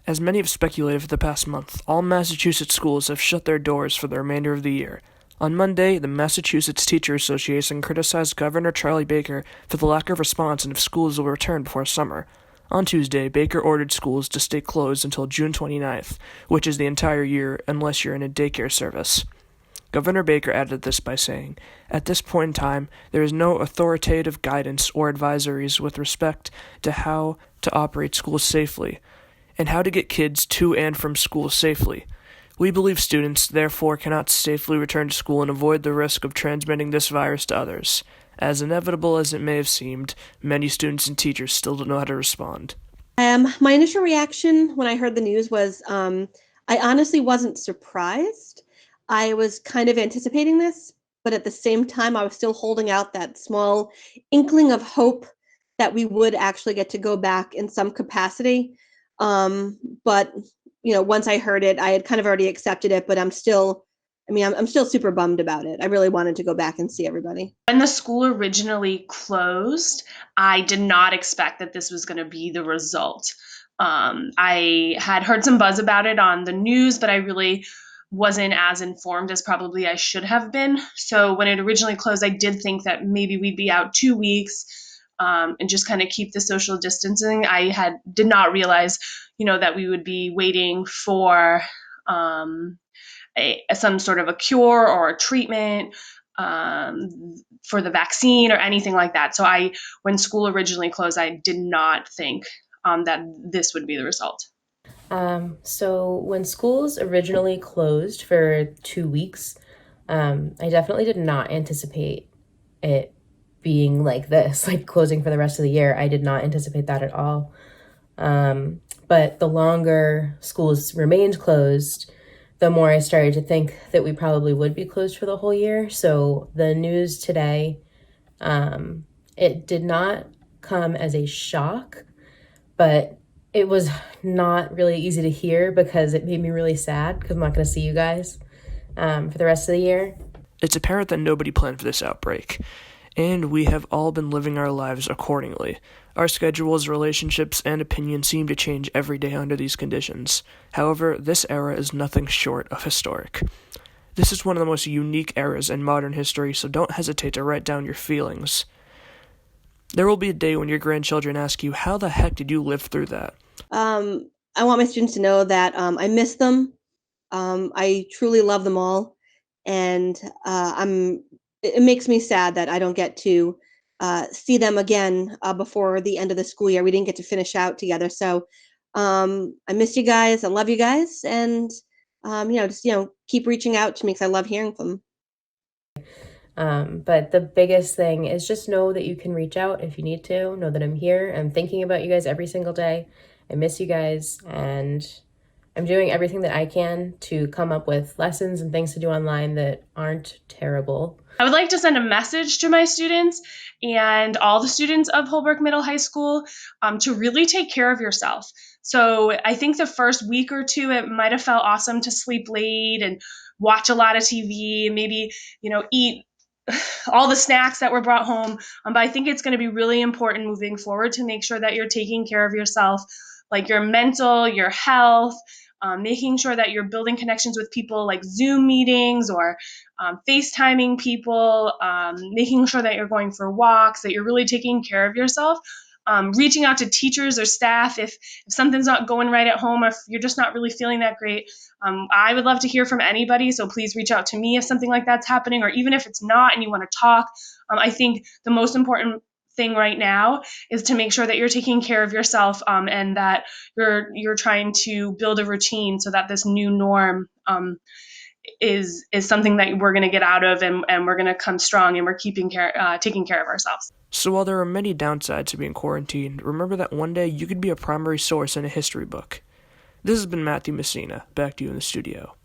As many have speculated for the past month, all Massachusetts schools have shut their doors for the remainder of the year. On Monday, the Massachusetts Teacher Association criticized Governor Charlie Baker for the lack of response and if schools will return before summer. On Tuesday, Baker ordered schools to stay closed until June 29th, which is the entire year unless you're in a daycare service. Governor Baker added this by saying, "At this point in time, there is no authoritative guidance or advisories with respect to how to operate schools safely and how to get kids to and from school safely. We believe students, therefore, cannot safely return to school and avoid the risk of transmitting this virus to others. As inevitable as it may have seemed, many students and teachers still don't know how to respond." My initial reaction when I heard the news was I honestly wasn't surprised. I was kind of anticipating this, but at the same time, I was still holding out that small inkling of hope that we would actually get to go back in some capacity. But once I heard it, I had kind of already accepted it, but I'm still super bummed about it. I really wanted to go back and see everybody. When the school originally closed, I did not expect that this was going to be the result. I had heard some buzz about it on the news, but I really wasn't as informed as probably I should have been. So when it originally closed, I did think that maybe we'd be out 2 weeks and just kind of keep the social distancing. Did not realize, that we would be waiting for some sort of a cure or a treatment for the vaccine or anything like that. So when school originally closed, I did not think that this would be the result. So when schools originally closed for 2 weeks, I definitely did not anticipate it being like this, like closing for the rest of the year. I did not anticipate that at all. But the longer schools remained closed, the more I started to think that we probably would be closed for the whole year. So the news today, it did not come as a shock, but it was not really easy to hear because it made me really sad because I'm not going to see you guys for the rest of the year. It's apparent that nobody planned for this outbreak, and we have all been living our lives accordingly. Our schedules, relationships, and opinions seem to change every day under these conditions. However, this era is nothing short of historic. This is one of the most unique eras in modern history, so don't hesitate to write down your feelings. There will be a day when your grandchildren ask you, "How the heck did you live through that?" I want my students to know that I miss them. I truly love them all, and it makes me sad that I don't get to see them again before the end of the school year. We didn't get to finish out together, so I miss you guys. I love you guys, and just keep reaching out to me because I love hearing from them. But the biggest thing is just know that you can reach out if you need to. Know that I'm here. I'm thinking about you guys every single day. I miss you guys, and I'm doing everything that I can to come up with lessons and things to do online that aren't terrible. I would like to send a message to my students and all the students of Holbrook Middle High School to really take care of yourself. So I think the first week or two, it might have felt awesome to sleep late and watch a lot of TV and maybe, eat all the snacks that were brought home. But I think it's going to be really important moving forward to make sure that you're taking care of yourself, like your mental, your health, making sure that you're building connections with people like Zoom meetings or FaceTiming people, making sure that you're going for walks, that you're really taking care of yourself. Reaching out to teachers or staff if something's not going right at home or if you're just not really feeling that great. I would love to hear from anybody, so please reach out to me if something like that's happening, or even if it's not and you want to talk. I think the most important thing right now is to make sure that you're taking care of yourself and that you're trying to build a routine so that this new norm is something that we're going to get out of and we're going to come strong and we're taking care of ourselves. So while there are many downsides to being quarantined, remember that one day you could be a primary source in a history book. This has been Matthew Messina. Back to you in the studio.